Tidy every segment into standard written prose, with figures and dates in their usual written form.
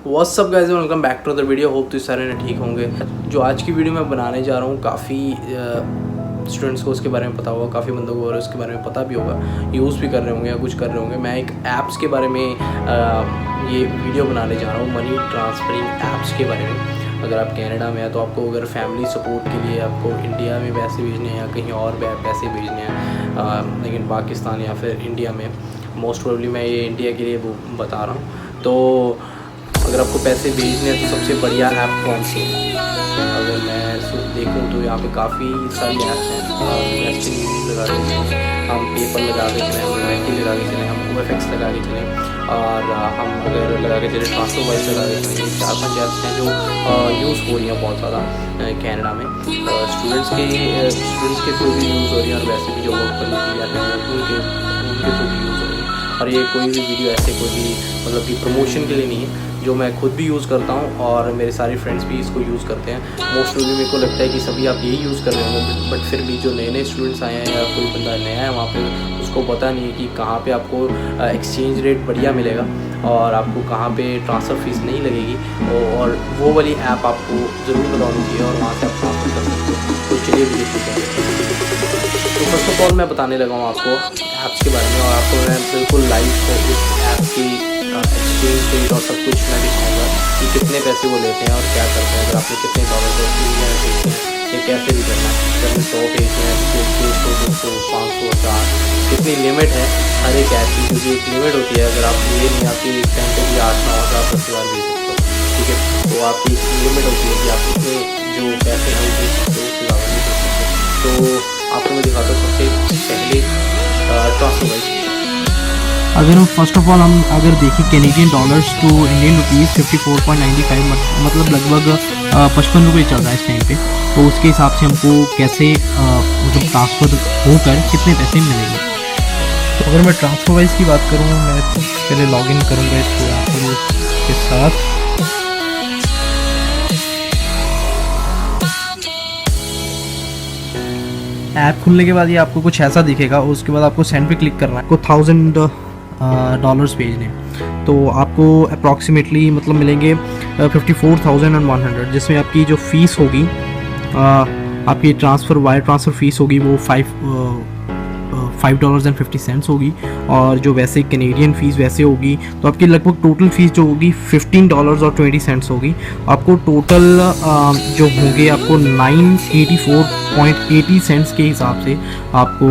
What's up guys, welcome back to the video. Hope तो सारे ने ठीक होंगे। जो आज की वीडियो मैं बनाने जा रहा हूँ, काफ़ी स्टूडेंट्स को उसके बारे में पता होगा, काफ़ी बंदों को उसके बारे में पता भी होगा, यूज़ भी कर रहे होंगे या कुछ कर रहे होंगे। मैं एक ऐप्स के बारे में ये वीडियो बनाने जा रहा हूँ, मनी ट्रांसफरिंग ऐप्स के बारे में। अगर आप कनाडा में हैं तो आपको अगर फैमिली सपोर्ट के लिए आपको इंडिया में पैसे भेजने हैं या कहीं और पैसे भेजने हैं, लेकिन पाकिस्तान या फिर इंडिया में, मोस्ट प्रोबेबली मैं ये इंडिया के लिए वो बता रहा हूँ। तो अगर आपको पैसे भेजने हैं तो सबसे बढ़िया ऐप कौन सी है? अगर मैं देखूँ तो यहाँ पे काफ़ी सारी ऐप्स हैं। लगा के चलें, हम पेपर लगा के चलें, हम मोमेंटी लगा के चलें, हम OFX लगा के चलें, और हम अगर लगा के चलें ट्रांसफरवाइज लगा के चलें। 4-5 ऐप्स हैं जो यूज़ हो रही हैं बहुत ज़्यादा कनाडा में। स्टूडेंट्स के थ्रू भी यूज़ हो रही है, और वैसे भी जो वर्क परमिट भी आते हैं उनके थ्रू भी यूज़ हो रही है। और ये कोई भी वीडियो ऐसे कोई भी मतलब कि प्रमोशन के लिए नहीं है, जो मैं खुद भी यूज़ करता हूँ और मेरे सारे फ्रेंड्स भी इसको यूज़ करते हैं। मोस्टली मेरे को लगता है कि सभी आप यही यूज़ कर रहे होंगे, बट फिर भी जो नए स्टूडेंट्स आए हैं या कोई बंदा नया है वहाँ पे, उसको पता नहीं है कि कहाँ पे आपको एक्सचेंज रेट बढ़िया मिलेगा और आपको कहाँ पे ट्रांसफ़र फ़ीस नहीं लगेगी, और वो वाली ऐप आपको ज़रूर बतानी चाहिए और वहाँ से आप ट्रांसफ़र कर सकते हो। तो चलिए वीडियो शुरू करें। तो फर्स्ट ऑफ ऑल मैं बताने लगा हूँ आपको ऐप्स के बारे में, और आपको मैं बिल्कुल लाइव इस ऐप की एक्सचेंज रेट और सब कुछ मैं दिखाऊंगा कि कितने पैसे वो लेते हैं और क्या करते हैं। अगर आपने कितने डॉलर को इंडिया में भेजते हैं, ये कैसे भी करना है, अगर मैं 100 भेजते हैं, 100, 200, 500, 1000, कितनी लिमिट है हर एक ऐप की, क्योंकि एक लिमिट होती है। अगर आप ये नहीं आपकी एक टाइम पर भी 8-9 हज़ार 10,000 भेज सकते हो, ठीक है, तो आपकी लिमिट होती है कि आप कितने जो पैसे हैं वो भेज सकते हो, उससे ज़्यादा नहीं भेज सकते। तो आपको मैं दिखाता हूँ सबसे पहले ट्रांसफरवाइज। अगर हम फर्स्ट ऑफ ऑल हम अगर देखें Canadian dollars to Indian rupees 54.95 मतलब लगभग 55 रुपये चल रहा है इस टाइम पे। तो उसके हिसाब से हमको कैसे मतलब ट्रांसफ़र होकर कितने पैसे मिलेंगे। तो अगर मैं ट्रांसफरवाइज की बात करूँ, मैं तो पहले लॉगिन करूँगा इस ऐप के साथ। ऐप खुलने के बाद ये आपको कुछ ऐसा दिखेगा। उसके बाद आपको सेंड पे क्लिक करना है। आपको $1000 भेजने, तो आपको अप्रॉक्सीमेटली मतलब मिलेंगे 54,100, जिसमें आपकी जो फ़ीस होगी, आपकी वायर ट्रांसफ़र फ़ीस होगी वो $5.50 होगी, और जो वैसे कैनेडियन फ़ीस वैसे होगी तो आपकी लगभग टोटल फ़ीस जो होगी $15.20 होगी। आपको टोटल जो होंगे आपको 984.80 के हिसाब से आपको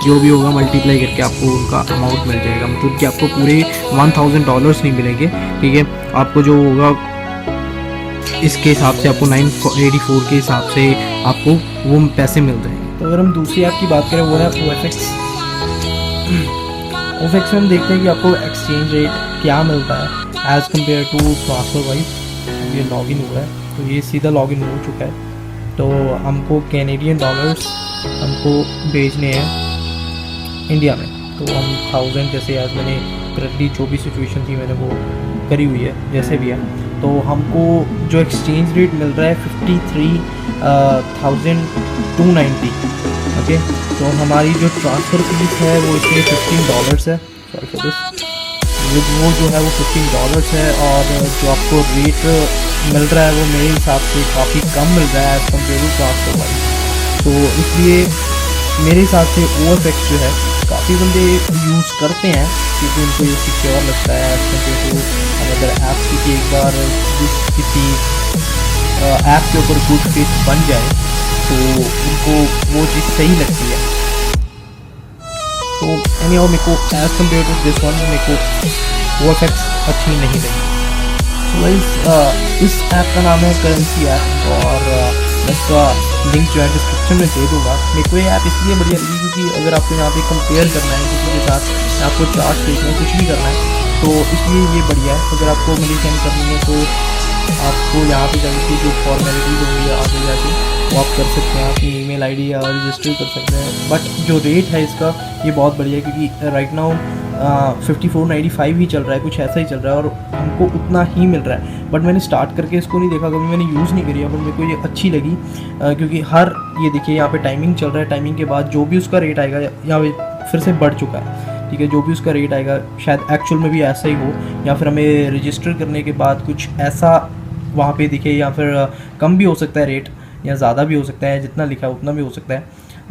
जो भी होगा मल्टीप्लाई करके आपको उनका अमाउंट मिल जाएगा। मतलब कि आपको पूरे $1,000 नहीं मिलेंगे, ठीक है। आपको जो होगा इसके हिसाब से आपको 984 के हिसाब से आपको वो पैसे मिल जाएंगे। तो अगर हम दूसरी ऐप की बात करें, वो है OFX। OFX में हम देखते हैं कि आपको एक्सचेंज रेट क्या मिलता है एज़ कम्पेयर टू ट्रांसफरवाइज। ये लॉगिन हुआ है, तो ये सीधा लॉगिन हो चुका है। तो हमको कैनेडियन डॉलर्स हमको भेजने हैं इंडिया में, तो हम 1000 जैसे आज मैंने करंटली जो भी सिचुएशन थी मैंने वो करी हुई है, जैसे भी है। तो हमको जो एक्सचेंज रेट मिल रहा है 53,290, ओके। तो हमारी जो ट्रांसफ़र फीस है वो इसमें $15 है, सॉरी फॉर दिस, वो जो है वो $15 है। और जो आपको रेट मिल रहा है वो मेरे हिसाब से काफ़ी कम मिल रहा है एज़ कम्पेयर टू ट्रांसफरवाइज। तो इसलिए मेरे हिसाब से OFX जो है काफ़ी बंदे यूज़ करते हैं, क्योंकि उनको ये सिक्योर लगता है एज़ कम्पेयर टू अगर ऐप की। एक बार किसी ऐप के ऊपर गुड फेथ बन जाए तो उनको वो चीज़ सही लगती है। तो एनीहाउ मेरे को as compare to this one मेरे को OFX अच्छी नहीं लगी। तो इस ऐप का नाम है करेंसी ऐप, और मैं इसका लिंक जो है डिस्क्रिप्शन में दे दूँगा। मेरे को ये ऐप इसलिए बढ़िया लगी क्योंकि अगर आपको यहाँ पे कंपेयर करना है किसी के साथ, आपको चार्ट देखना है, कुछ भी करना है, तो इसलिए ये बढ़िया है। अगर आपको मनी सेंड करनी है तो आपको यहाँ पे जाके जो फॉर्मेलिटीज़ होंगी आगे जाके वो आप कर सकते हैं, अपनी ईमेल आईडी या रजिस्टर कर सकते हैं। बट जो रेट है इसका ये बहुत बढ़िया है, क्योंकि राइट नाउ 54.95 ही चल रहा है, कुछ ऐसा ही चल रहा है, और हमको उतना ही मिल रहा है। बट मैंने स्टार्ट करके इसको नहीं देखा, कभी मैंने यूज़ नहीं करी है, बट मेरे को ये अच्छी लगी, क्योंकि ये देखिए यहाँ पे टाइमिंग चल रहा है, टाइमिंग के बाद जो भी उसका रेट आएगा यहाँ पे फिर से बढ़ चुका है। ठीक है, जो भी उसका रेट आएगा शायद एक्चुअल में भी ऐसा ही हो, या फिर हमें रजिस्टर करने के बाद कुछ ऐसा वहाँ पे दिखे, या फिर कम भी हो सकता है रेट, या ज़्यादा भी हो सकता है, जितना लिखा है उतना भी हो सकता है।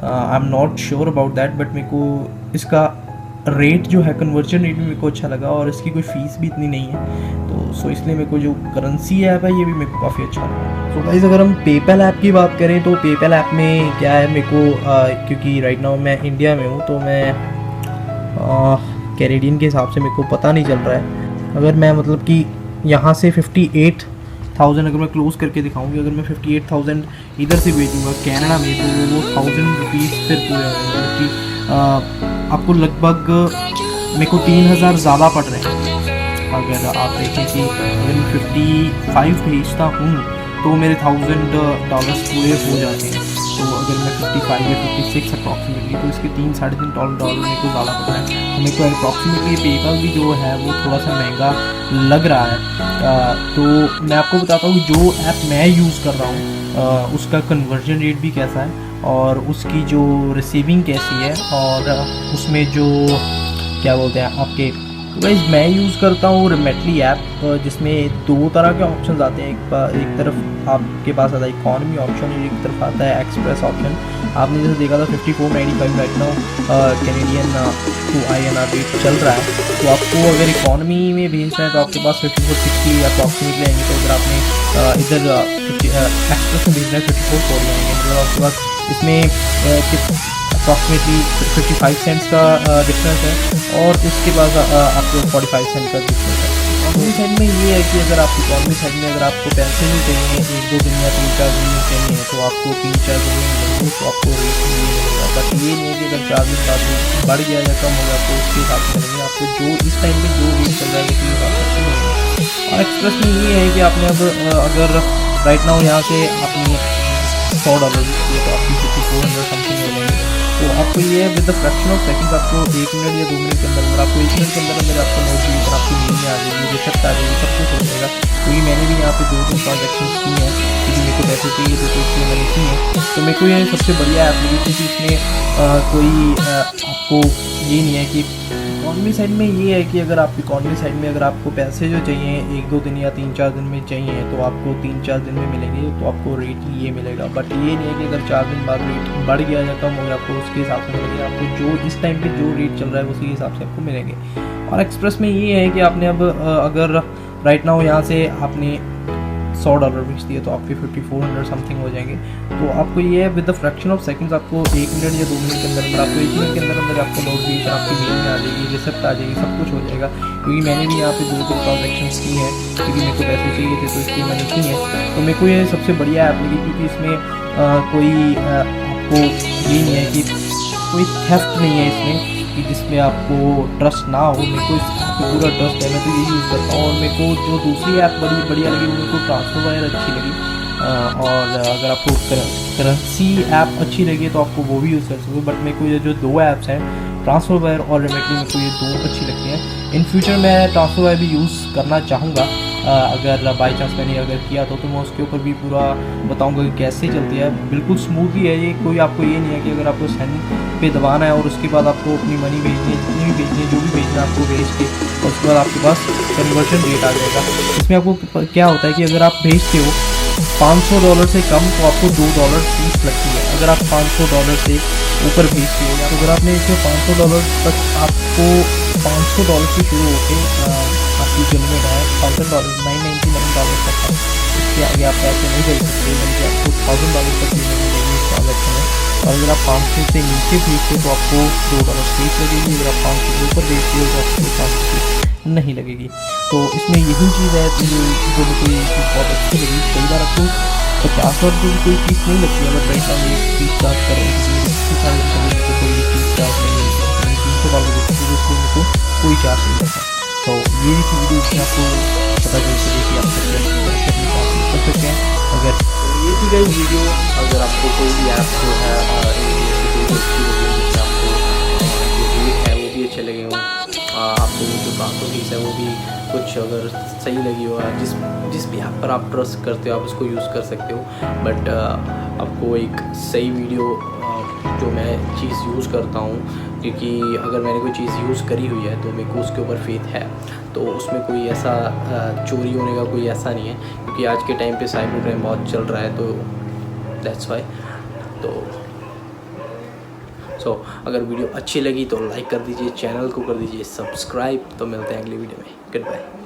I am not sure about that, but मेरे को इसका रेट जो है, कन्वर्जन रेट भी मेरे को अच्छा लगा, और इसकी कोई फ़ीस भी इतनी नहीं है, तो सो इसलिए मेरे को जो करेंसी ऐप है ये भी मेरे को काफ़ी अच्छा लगा। सो गाइस, अगर हम पेपैल ऐप की बात करें तो पेपैल ऐप में क्या है, मेरे को क्योंकि राइट नाउ मैं इंडिया में हूँ, तो मैं कैनेडियन के हिसाब से मेरे को पता नहीं चल रहा है। अगर मैं मतलब कि यहाँ से 58,000 अगर मैं क्लोज़ करके दिखाऊंगी, अगर मैं 58,000 इधर से भेजूँगा कनाडा में, तो वो 1000 रुपीज़ फिर पूरे मतलब कि आपको लगभग मेरे को 3000 ज़्यादा पड़ रहे हैं। अगर आप देखें कि अगर मैं 55 भेजता हूँ तो मेरे $1000 पूरे हो जाते हैं। तो अगर मैं 55 या 56 अप्रॉक्सीमेटली, तो इसके $3-3.5 मेरे को ज़्यादा पड़ रहा है। तो मेरे को अप्रॉक्सीमेटली पेपैल भी जो है वो थोड़ा सा महंगा लग रहा है। तो मैं आपको बताता हूँ जो ऐप मैं यूज़ कर रहा हूँ उसका कन्वर्जन रेट भी कैसा है, और उसकी जो रिसीविंग कैसी है, और उसमें जो क्या बोलते हैं आपके, तो गाइस मैं यूज़ करता हूँ रेमेटली ऐप, जिसमें दो तरह के ऑप्शन आते हैं। एक तरफ आपके पास आता है इकॉनमी ऑप्शन, एक तरफ आता है एक्सप्रेस ऑप्शन। आपने जैसे देखा था 54.95 right now Canadian to INR rate चल रहा है। तो आपको अगर इकॉनमी में भेजना है तो आपके पास 54.60 अप्रॉक्सीमेटली आएंगे। तो अगर आपने इधर एक्सप्रेस में भेजना है 54.40 आएंगे। तो आपके पास इसमें अप्रॉक्सीमेटली 55 सेंट्स का डिफरेंस है, और उसके बाद आपको 45 सेंट का डिफरेंस है। इकॉनमी साइड में ये है कि अगर आप इकॉनमी साइड में अगर आपको पैसे नहीं चाहिए 1-2 दिन या 3-4 दिन में चाहिए, तो आपको 3-4 दिन में मिलेंगे, तो आपको रेट नहीं मिलेगा। बट ये नहीं है कि अगर 4 दिन बाद बढ़ गया या कम हो गया तो उसके हिसाब से मिलेंगे आपको, जो इस टाइम में जो रेट चल रहा है उसी हिसाब से मिलेंगे। और एक्सप्रेस में ये है कि आपने अब अगर राइट नाउ यहाँ से आपने $100 किए तो आपकी 5400 समथिंग हो जाएंगे। तो आपको ये है with the fraction of seconds, आपको 1 मिनट या 2 मिनट के अंदर, आपको 1 मिनट के अंदर आपको नोट भी आपकी नींद में आ जाएगी, रिसेप्ट आ जाएगी, सब कुछ हो जाएगा। क्योंकि मैंने भी यहाँ पे 2-3 ट्रांजेक्शन की हैं, क्योंकि मेरे को पैसे चाहिए थे तो इसलिए मैंने की हैं। तो मेरे को ये सबसे बढ़िया ऐप लगी, क्योंकि इसमें कोई आपको ये नहीं है कि इकॉनमी साइड में ये है कि अगर आप इकॉनमी साइड में अगर आपको पैसे जो चाहिए 1-2 दिन या 3-4 दिन में चाहिए, तो आपको 3-4 दिन में मिलेंगे, तो आपको रेट ये मिलेगा। बट ये नहीं है कि अगर 4 दिन बाद रेट बढ़ गया या कम हो गया आपको उसके हिसाब से मिलेंगे। आपको जो इस टाइम पे जो रेट चल रहा है उसी हिसाब से आपको मिलेंगे। और एक्सप्रेस में ये है कि आपने अब अगर राइट नाउ यहाँ से आपने $100 भेज दिए तो आपके 5400 समथिंग हो जाएंगे। तो आपको ये है with the fraction of seconds, आपको 1 मिनट या 2 मिनट के अंदर आपको 1 मिनट के अंदर आपको नोट भी आपकी मेल में आ जाएगी, रिसिप्ट आ जाएगी, सब कुछ हो जाएगा। क्योंकि मैंने भी यहाँ पे 2-3 ट्रांजेक्शन की हैं, क्योंकि मेरे को पैसे चाहिए थे तो इसलिए मैंने की हैं। तो मेरे को ये सबसे बढ़िया ऐप लगी, क्योंकि इसमें कोई आपको ये नहीं है कि कोई थेफ्ट नहीं है इसमें कि जिसमें आपको ट्रस्ट ना हो। मेरे को इस ऐप पे पूरा ट्रस्ट है, मैं तो यही यूज़ करता हूँ। और मेरे को जो दूसरी ऐप बड़ी बढ़िया लगी वो मेरे को ट्रांसफरवायर अच्छी लगी। और अगर आपको करेंसी ऐप अच्छी लगी तो आपको वो भी यूज़ कर सकते हो। बट मेरे को ये जो 2 ऐप्स हैं ट्रांसफरवायर और रेमेटली, मेरे को ये 2 अच्छी लगती हैं। इन फ्यूचर मैं ट्रांसफरवायर भी यूज़ करना चाहूँगा, अगर बाई चांस मैंने अगर किया तो मैं उसके ऊपर भी पूरा बताऊंगा कि कैसे चलती है। बिल्कुल स्मूथ ही है ये, कोई आपको ये नहीं है कि अगर आपको सेंड पे दबाना है और उसके बाद आपको अपनी मनी भेजनी है, जितनी भी भेजनी है, जो भी भेजना है आपको भेज के, और उसके बाद आपके पास कन्वर्जन रेट आ जाएगा। इसमें आपको क्या होता है कि अगर आप भेजते हो $500 से कम तो आपको $2 फीस लगती है। अगर आप $500 से ऊपर भेजते हो, तो अगर आपने इसमें $500 तक आपको $500 से शुरू होकर आपकी जो लिमिट है $1000 $999 तक है। इसके आगे आप पैसे नहीं भेज सकते, बल्कि आपको $1000 तक लिमिट मिलेगी इस ट्रांजेक्शन में। और अगर आप 500 से नीचे भेजते हो तो आपको $2 फीस लगेगी। अगर आप 500 से ऊपर भेजते हो तो आपको 500 फीस नहीं लगेगी। तो इसमें यही चीज़ है जो मुझे बहुत अच्छी लगी। कई बार आपको $50 की कोई फीस नहीं लगती, अगर राइट नाउ ये फीस चार्ज कर रहे हैं तो कोई फीस चार्ज नहीं है, $300 देती है उसको मेरे को कोई चार्ज नहीं लगता। तो ये भी वीडियो इसमें आपको पता चल सके कि आप कैसे कर सकते हैं। अगर ये थी गई वीडियो, अगर आपको कोई भी ऐप जो है आपको जो रेट है वो भी अच्छे लगे हों, आपको जो ट्रांसफर फीस है वो भी कुछ अगर सही लगी हो, जिस भी ऐप पर आप ट्रस्ट करते हो आप उसको यूज़ कर सकते हो। बट आपको एक सही वीडियो जो मैं चीज़ यूज़ करता हूँ, क्योंकि अगर मैंने कोई चीज़ यूज़ करी हुई है तो मेरे को उसके ऊपर फेथ है, तो उसमें कोई ऐसा चोरी होने का कोई ऐसा नहीं है, क्योंकि आज के टाइम पे साइबर क्राइम बहुत चल रहा है, तो दैट्स वाई। तो अगर वीडियो अच्छी लगी तो लाइक कर दीजिए, चैनल को कर दीजिए सब्सक्राइब। तो मिलते हैं अगली वीडियो में, गुड बाय।